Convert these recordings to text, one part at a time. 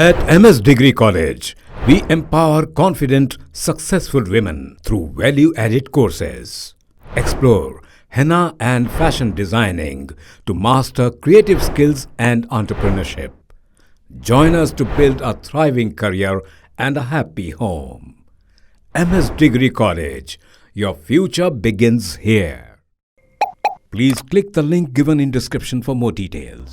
At MS Degree College, we empower confident, successful women through value-added courses. Explore henna and fashion designing to master creative skills and entrepreneurship. Join us to build a thriving career and a happy home. MS Degree College, your future begins here. Please click the link given in description for more details.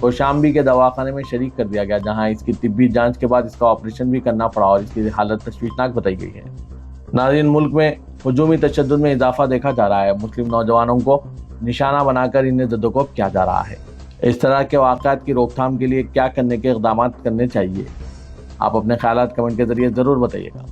Kaushambi کے دواخانے میں شریک کر دیا گیا، جہاں اس کی طبی جانچ کے بعد اس کا آپریشن بھی کرنا پڑا اور اس کی حالت تشویشناک بتائی گئی ہے۔ ناظرین، ملک میں ہجومی تشدد میں اضافہ دیکھا جا رہا ہے۔ مسلم نوجوانوں کو نشانہ بنا کر انہیں زدوکوب کیا جا رہا ہے۔ اس طرح کے واقعات کی روک تھام کے لیے کیا کرنے کے اقدامات کرنے چاہیے؟ آپ اپنے خیالات کمنٹ کے ذریعے ضرور بتائیے گا۔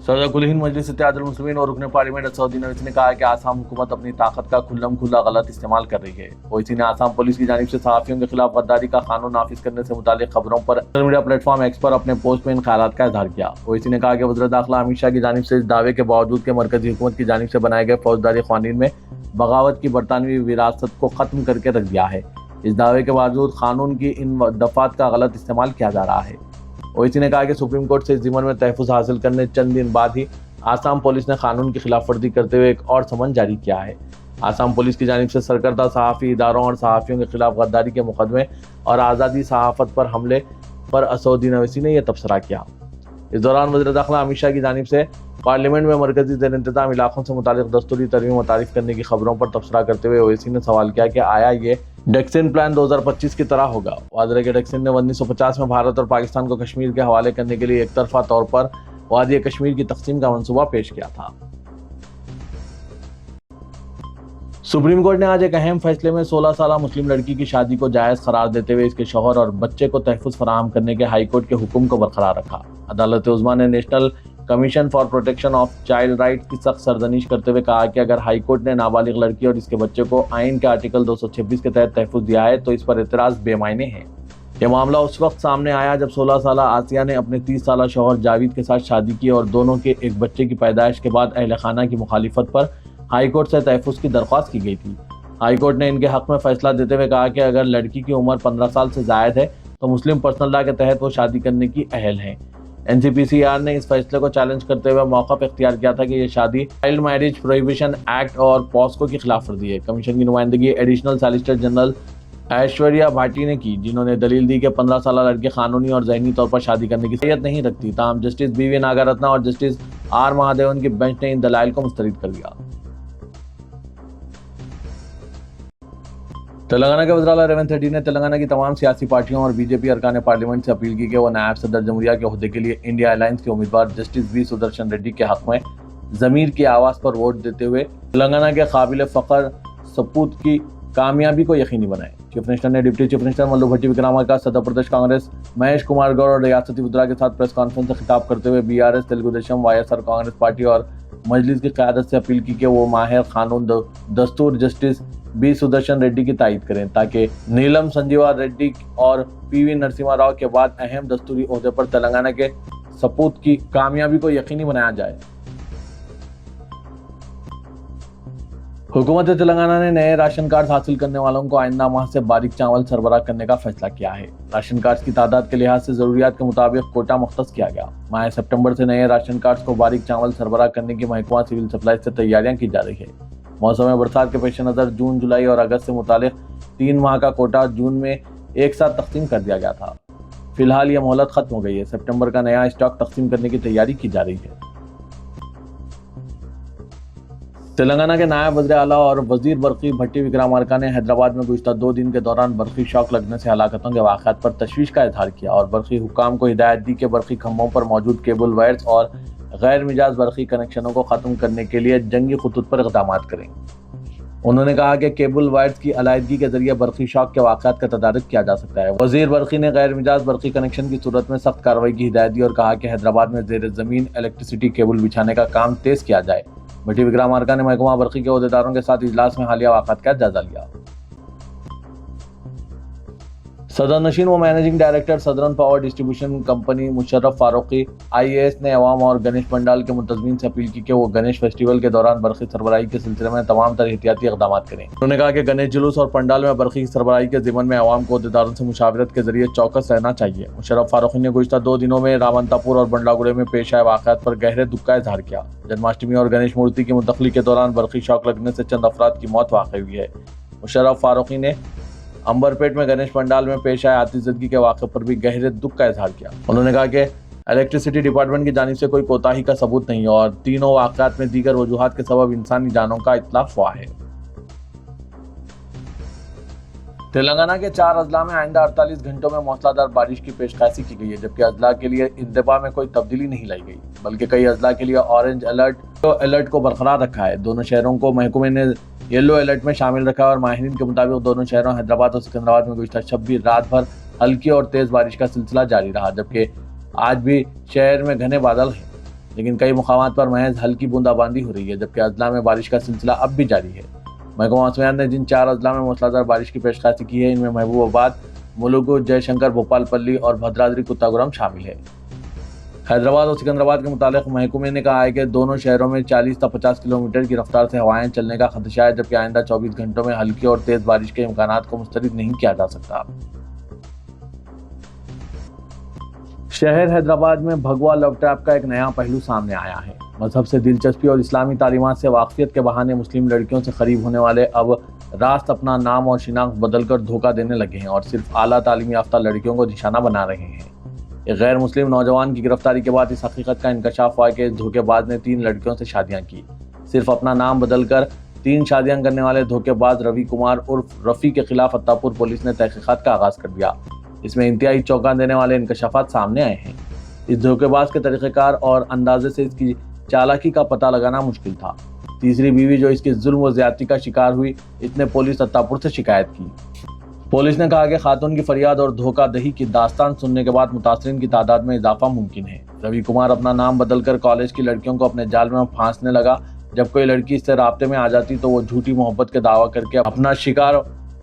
صدر کل ہند مجلس اتحاد المسلمین اور رکن پارلیمنٹ اسدالدین اویسی نے کہا ہے کہ آسام حکومت اپنی طاقت کا کھلم کھلا غلط استعمال کر رہی ہے۔ اویسی نے آسام پولیس کی جانب سے صحافیوں کے خلاف غداری کا قانون نافذ کرنے سے متعلق خبروں پر social media platform X پر اپنے پوسٹ میں ان خیالات کا اظہار کیا۔ اویسی نے کہا کہ وزیر داخلہ امت شاہ کی جانب سے اس دعوے کے باوجود کہ مرکزی حکومت کی جانب سے بنائے گئے فوجداری قوانین میں بغاوت کی برطانوی وراثت کو ختم کر کے رکھ دیا ہے۔ اس دعوے کے باوجود قانون کی ان دفعات کا غلط استعمال کیا جا رہا ہے۔ اویسی نے کہا کہ سپریم کورٹ سے اس ضمن میں تحفظ حاصل کرنے چند دن بعد ہی آسام پولیس نے قانون کی خلاف ورزی کرتے ہوئے ایک اور سمن جاری کیا ہے۔ آسام پولیس کی جانب سے سرکردہ صحافی اداروں اور صحافیوں کے خلاف غداری کے مقدمے اور آزادی صحافت پر حملے پر اسدالدین اویسی نے یہ تبصرہ کیا۔ اس دوران وزیر داخلہ امت شاہ کی جانب سے پارلیمنٹ میں مرکزی زیر انتظام علاقوں سے متعلق دستوری ترمیم متعارف کرنے کی خبروں پر تبصرہ کرتے ہوئے اویسی نے سوال کیا کہ آیا یہ ڈیکسن پلان 2025 کی طرح ہوگا؟ واضح ہے کہ ڈیکسن نے 1950 میں بھارت اور پاکستان کو کشمیر کے حوالے کرنے کے لیے ایک طرفہ طور پر وادی کشمیر کی تقسیم کا منصوبہ پیش کیا تھا۔ سپریم کورٹ نے آج ایک اہم فیصلے میں 16 سالہ مسلم لڑکی کی شادی کو جائز قرار دیتے ہوئے اس کے شوہر اور بچے کو تحفظ فراہم کرنے کے ہائی کورٹ کے حکم کو برقرار رکھا۔ عدالت عظمیٰ نے national commission for protection of child rights کی سخت سرزنش کرتے ہوئے کہا کہ اگر ہائی کورٹ نے نابالغ لڑکی اور اس کے بچے کو آئین کے آرٹیکل 226 کے تحت تحفظ دیا ہے تو اس پر اعتراض بے معنی ہے۔ یہ معاملہ اس وقت سامنے آیا جب 16 سالہ آسیہ نے اپنے 30 سالہ شوہر جاوید کے ساتھ شادی کی اور دونوں کے ایک بچے کی پیدائش کے بعد اہل خانہ کی مخالفت پر ہائی کورٹ سے تحفظ کی درخواست کی گئی تھی۔ ہائی کورٹ نے ان کے حق میں فیصلہ دیتے ہوئے کہا کہ اگر لڑکی کی عمر 15 سال سے زائد ہے تو مسلم پرسنل لا کے تحت وہ شادی کرنے کی اہل ہیں۔ NCPCR نے اس فیصلے کو چیلنج کرتے ہوئے موقف اختیار کیا تھا کہ یہ شادی چائلڈ میرج پروہیبیشن ایکٹ اور پاسکو کی خلاف ورزی ہے۔ کمیشن کی نمائندگی additional solicitor general Aishwarya baati نے کی، جنہوں نے دلیل دی کہ 15 سالہ لڑکی قانونی اور ذہنی طور پر شادی کرنے کی صلاحیت نہیں رکھتی۔ تاہم جسٹس BV ناگارتنا اور جسٹس R مہادیون کی بینچ نے ان دلائل کو مسترد کر دیا۔ تلنگانہ کے وزیر اعلیٰ ریونت ریڈی نے تلنگانہ کی تمام سیاسی پارٹیوں اور BJP ارکان پارلیمنٹ سے اپیل کی کہ وہ نائب صدر جمہوریہ کے عہدے کے لیے انڈیا الائنس کے امیدوار جسٹس B سدرشن ریڈی کے حق میں ضمیر کی آواز پر ووٹ دیتے ہوئے تلنگانہ کے قابل فخر سپوت کی کامیابی کو یقینی بنائیں۔ چیف منسٹر نے ڈپٹی چیف منسٹر ملو بھٹی وکرامارکا، صدر پردیش کانگریس مہیش کمار گوڑ اور ریاستی وزراء کے ساتھ پریس کانفرنس سے خطاب کرتے ہوئے BRS، Telugu Desam, YSR Congress party اور مجلس کی قیادت سے اپیل کی کہ وہ ماہر قانون دستور جسٹس B سدرشن ریڈی کی تائید کریں تاکہ نیلم سنجیوا ریڈی اور PV نرسمہا راؤ کے بعد اہم دستوری عہدے پر تلنگانہ کے سپوت کی کامیابی کو یقینی بنایا جائے۔ حکومت تلنگانہ نے نئے راشن کارڈ حاصل کرنے والوں کو آئندہ ماہ سے باریک چاول سربراہ کرنے کا فیصلہ کیا ہے۔ راشن کارڈز کی تعداد کے لحاظ سے ضروریات کے مطابق کوٹا مختص کیا گیا۔ ماہ سپٹمبر سے نئے راشن کارڈز کو باریک چاول سربراہ کرنے کی محکمہ سول سپلائز سے تیاریاں کی جا رہی ہے۔ موسم برسات کے پیش نظر جون، جولائی اور اگست سے متعلق 3 ماہ کا کوٹا جون میں ایک ساتھ تقسیم کر دیا گیا تھا۔ فی الحال یہ مہلت ختم ہو گئی ہے۔ سپٹمبر کا نیا اسٹاک تقسیم کرنے کی تیاری کی جا رہی ہے۔ تلنگانہ کے نائب وزیر اعلیٰ اور وزیر برقی بھٹی وکرامارکا نے حیدرآباد میں گزشتہ 2 دن کے دوران برقی شاک لگنے سے ہلاکتوں کے واقعات پر تشویش کا اظہار کیا اور برقی حکام کو ہدایت دی کہ برقی کھمبوں پر موجود کیبل وائرز اور غیر مجاز برقی کنکشنوں کو ختم کرنے کے لیے جنگی خطوط پر اقدامات کریں۔ انہوں نے کہا کہ کیبل وائرز کی علیحدگی کے ذریعے برقی شاک کے واقعات کا تدارک کیا جا سکتا ہے۔ وزیر برقی نے غیر مجاز برقی کنکشن کی صورت میں سخت کارروائی کی ہدایت دی اور کہا کہ حیدرآباد میں زیر زمین الیکٹریسٹی کیبل بچھانے کا کام تیز کیا جائے۔ بھٹی وکرامارکا نے محکمہ برقی کے عہدیداروں کے ساتھ اجلاس میں حالیہ واقعات کا جائزہ لیا۔ صدر نشین و managing director southern power distribution company Musharraf Farooqui IAS نے عوام اور گنیش پنڈال کے منتظمین سے اپیل کی کہ وہ گنیش فیسٹیول کے دوران برقی سربراہی کے سلسلے میں تمام تر احتیاطی اقدامات کریں۔ انہوں نے کہا کہ گنیش جلوس اور پنڈال میں برقی سربراہی کے ضمن میں عوام کو عہدیداروں سے مشاورت کے ذریعے چوکس رہنا چاہیے۔ مشرف فاروقی نے گزشتہ 2 دنوں میں رامنتا پور اور بنڈلاگوڑے میں پیش آئے واقعات پر گہرے دکھ کا اظہار کیا۔ جنماشٹمی اور گنیش مورتی کی منتقلی کے دوران برقی شاک لگنے سے چند افراد کی موت واقع ہوئی ہے۔ مشرف فاروقی نے امبرپیٹ میں گنیش پنڈال میں پیش آئے آتش زدگی کے واقعے پر بھی گہرے دکھ کا اظہار کیا۔ انہوں نے کہا کہ الیکٹریسٹی ڈپارٹمنٹ کی جانب سے کوئی کوتاہی کا ثبوت نہیں اور تینوں واقعات میں دیگر وجوہات کے سبب انسانی جانوں کا اتلاف ہوا ہے۔ تلنگانہ کے 4 اضلاع میں آئندہ 48 گھنٹوں میں موسلادھار بارش کی پیشخواسی کی گئی ہے، جبکہ اضلاع کے لیے انتباہ میں کوئی تبدیلی نہیں لائی گئی، بلکہ کئی اضلاع کے لیے اورنج الرٹ کو برقرار رکھا ہے۔ دونوں شہروں کو محکمے نے یلو الرٹ میں شامل رکھا ہے اور ماہرین کے مطابق دونوں شہروں حیدرآباد اور سکندرآباد میں گزشتہ 26 رات بھر ہلکی اور تیز بارش کا سلسلہ جاری رہا، جبکہ آج بھی شہر میں گھنے بادل ہیں، لیکن کئی مقامات پر محض ہلکی بوندا باندی ہو رہی ہے، جبکہ اضلاع میں بارش کا سلسلہ اب بھی جاری ہے۔ محکمہ موسمیات نے جن 4 اضلاع میں موسلادھار بارش کی پیشخواسی کی ہے، ان میں محبوب آباد، ملوگو، جے شنکر، بھوپال پلی اور بھدرادری کتاگورم شامل ہے۔ حیدرآباد اور سکندرآباد کے متعلق محکمے نے کہا ہے کہ دونوں شہروں میں 40 تا 50 کلومیٹر کی رفتار سے ہوائیں چلنے کا خدشہ ہے، جبکہ آئندہ 24 گھنٹوں میں ہلکی اور تیز بارش کے امکانات کو مسترد نہیں کیا جا سکتا۔ شہر حیدرآباد میں بھگوا لو ٹریپ کا ایک نیا پہلو سامنے آیا ہے۔ مذہب سے دلچسپی اور اسلامی تعلیمات سے واقفیت کے بہانے مسلم لڑکیوں سے قریب ہونے والے اب راست اپنا نام اور شناخت بدل کر دھوکہ دینے لگے ہیں اور صرف اعلیٰ تعلیم یافتہ لڑکیوں کو نشانہ بنا رہے ہیں۔ ایک غیر مسلم نوجوان کی گرفتاری کے بعد اس حقیقت کا انکشاف ہوا کہ اس دھوکے باز نے 3 لڑکیوں سے شادیاں کی۔ صرف اپنا نام بدل کر 3 شادیاں کرنے والے دھوکے باز روی کمار عرف رفیع کے خلاف اتاپور پولیس نے تحقیقات کا آغاز کر دیا۔ اس میں انتہائی چونکا دینے والے انکشافات سامنے آئے ہیں۔ اس دھوکے باز کے طریقہ کار اور اندازے سے اس کی چالاکی کا پتہ لگانا مشکل تھا۔ تیسری بیوی جو اس کے ظلم و زیادتی کا شکار ہوئی، اس نے پولیس اتاپور سے شکایت کی۔ پولیس نے کہا کہ خاتون کی فریاد اور دھوکہ دہی کی داستان سننے کے بعد متاثرین کی تعداد میں اضافہ ممکن ہے۔ روی کمار اپنا نام بدل کر کالج کی لڑکیوں کو اپنے جال میں پھانسنے لگا۔ جب کوئی لڑکی اس سے رابطے میں آ جاتی تو وہ جھوٹی محبت کے دعویٰ کر کے اپنا شکار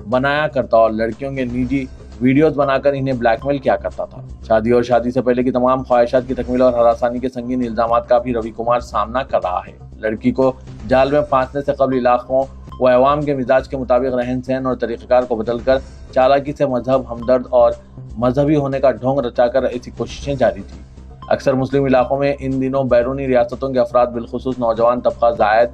بنایا کرتا اور لڑکیوں کے نجی ویڈیوز بنا کر انہیں بلیک میل کیا کرتا تھا۔ شادی اور شادی سے پہلے کی تمام خواہشات کی تکمیل اور ہراسانی کے سنگین الزامات کا بھی روی کمار سامنا کر رہا ہے۔ لڑکی کو جال میں پھانسنے سے قبل علاقوں و عوام کے مزاج کے مطابق رہن سہن اور طریقہ کار کو بدل کر چالاکی سے مذہب، ہمدرد اور مذہبی ہونے کا ڈھونگ رچا کر ایسی کوششیں جاری تھیں۔ اکثر مسلم علاقوں میں ان دنوں بیرونی ریاستوں کے افراد بالخصوص نوجوان طبقہ زائد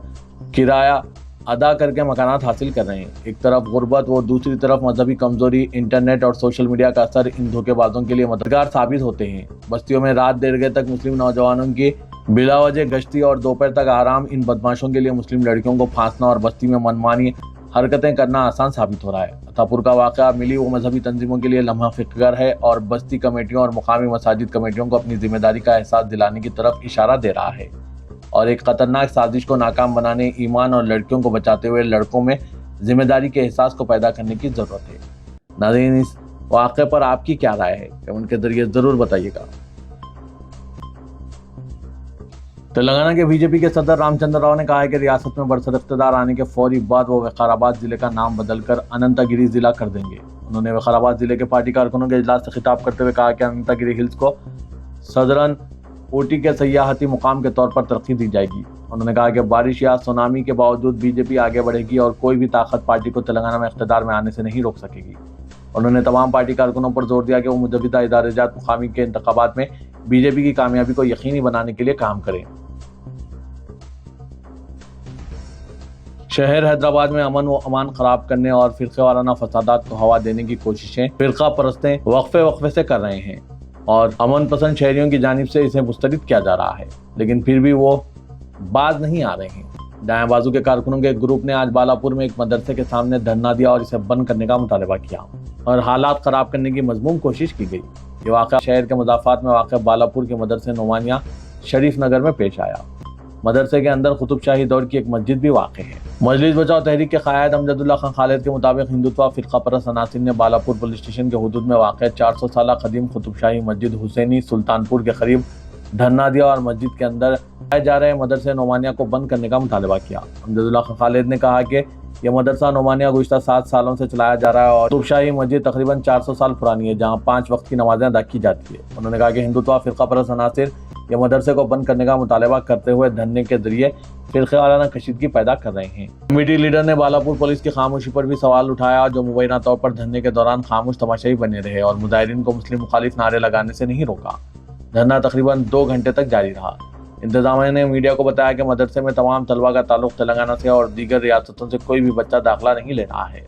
کرایہ ادا کر کے مکانات حاصل کر رہے ہیں۔ ایک طرف غربت و دوسری طرف مذہبی کمزوری، انٹرنیٹ اور سوشل میڈیا کا اثر ان دھوکے بازوں کے لیے مددگار ثابت ہوتے ہیں۔ بستیوں میں رات دیر گئے تک مسلم نوجوانوں کی بلا وجہ گشتی اور دوپہر تک آرام ان بدماشوں کے لیے مسلم لڑکیوں کو پھانسنا اور بستی میں منمانی حرکتیں کرنا آسان ثابت ہو رہا ہے۔ اتاپور کا واقعہ ملی و مذہبی تنظیموں کے لیے لمحہ فکر ہے اور بستی کمیٹیوں اور مقامی مساجد کمیٹیوں کو اپنی ذمہ داری کا احساس دلانے کی طرف اشارہ دے رہا ہے اور ایک خطرناک سازش کو ناکام بنانے، ایمان اور لڑکیوں کو بچاتے ہوئے لڑکوں میں ذمہ داری کے احساس کو پیدا کرنے کی ضرورت ہے۔ ناظرین، اس واقعے پر آپ کی کیا رائے ہے؟ کمنٹ کے ذریعے ضرور بتائیے گا۔ تلنگانہ کے بی جے پی کے صدر رام چندر راؤ نے کہا ہے کہ ریاست میں برسر اقتدار آنے کے فوری بعد وہ وقار آباد ضلع کا نام بدل کر اننتا گیری ضلع کر دیں گے۔ انہوں نے وقار آباد ضلع کے پارٹی کارکنوں کے اجلاس سے خطاب کرتے ہوئے کہا کہ اننتا گیری ہلز کو صدرن اوٹی کے سیاحتی مقام کے طور پر ترقی دی جائے گی۔ انہوں نے کہا کہ بارش یا سونامی کے باوجود بی جے پی آگے بڑھے گی اور کوئی بھی طاقت پارٹی کو تلنگانہ میں اقتدار میں آنے سے نہیں روک سکے گی۔ انہوں نے تمام پارٹی کارکنوں پر زور دیا کہ وہ مجوزہ ادارہ جات مقامی کے انتخابات میں بی جے پی کی کامیابی کو یقینی بنانے کے لیے کام کریں۔ شہر حیدرآباد میں امن و امان خراب کرنے اور فرقہ وارانہ فسادات کو ہوا دینے کی کوششیں فرقہ پرستیں وقفے سے کر رہے ہیں اور امن پسند شہریوں کی جانب سے اسے مسترد کیا جا رہا ہے، لیکن پھر بھی وہ باز نہیں آ رہے ہیں۔ دائیں بازو کے کارکنوں کے ایک گروپ نے آج بالاپور میں ایک مدرسے کے سامنے دھرنا دیا اور اسے بند کرنے کا مطالبہ کیا اور حالات خراب کرنے کی مذموم کوشش کی گئی۔ یہ واقعہ شہر کے مضافات میں واقع بالاپور کے مدرسے نعمانیہ شریف نگر میں پیش آیا۔ مدرسے کے اندر قطب شاہی دور کی ایک مسجد بھی واقع ہے۔ مجلس بچاؤ تحریک کے قائد امجد اللہ خان خالد کے مطابق ہندوتوا فرقہ پرست عناصر نے بالاپور پولیس اسٹیشن کے حدود میں واقع 400 سالہ قدیم قطب شاہی مسجد حسینی سلطانپور کے قریب دھرنا دیا اور مسجد کے اندر چلائے جا رہے مدرسے نعمانیہ کو بند کرنے کا مطالبہ کیا۔ امجد اللہ خان خالد نے کہا کہ یہ مدرسہ نعمانیہ گزشتہ 7 سالوں سے چلایا جا رہا ہے اور قطب شاہی مسجد تقریباً 400 سال پرانی ہے جہاں 5 وقت کی نمازیں ادا کی جاتی ہے۔ انہوں نے کہا کہ ہندوتوا فرقہ پرست عناصر یہ مدرسے کو بند کرنے کا مطالبہ کرتے ہوئے دھرنے کے ذریعے فرقہ وارانہ کشیدگی پیدا کر رہے ہیں۔ کمیٹی لیڈر نے بالاپور پولیس کی خاموشی پر بھی سوال اٹھایا جو مبینہ طور پر دھرنے کے دوران خاموش تماشائی بنے رہے اور مظاہرین کو مسلم مخالف نعرے لگانے سے نہیں روکا۔ دھرنا تقریباً 2 گھنٹے تک جاری رہا۔ انتظامیہ نے میڈیا کو بتایا کہ مدرسے میں تمام طلبہ کا تعلق تلنگانہ سے اور دیگر ریاستوں سے کوئی بھی بچہ داخلہ نہیں لے رہا ہے۔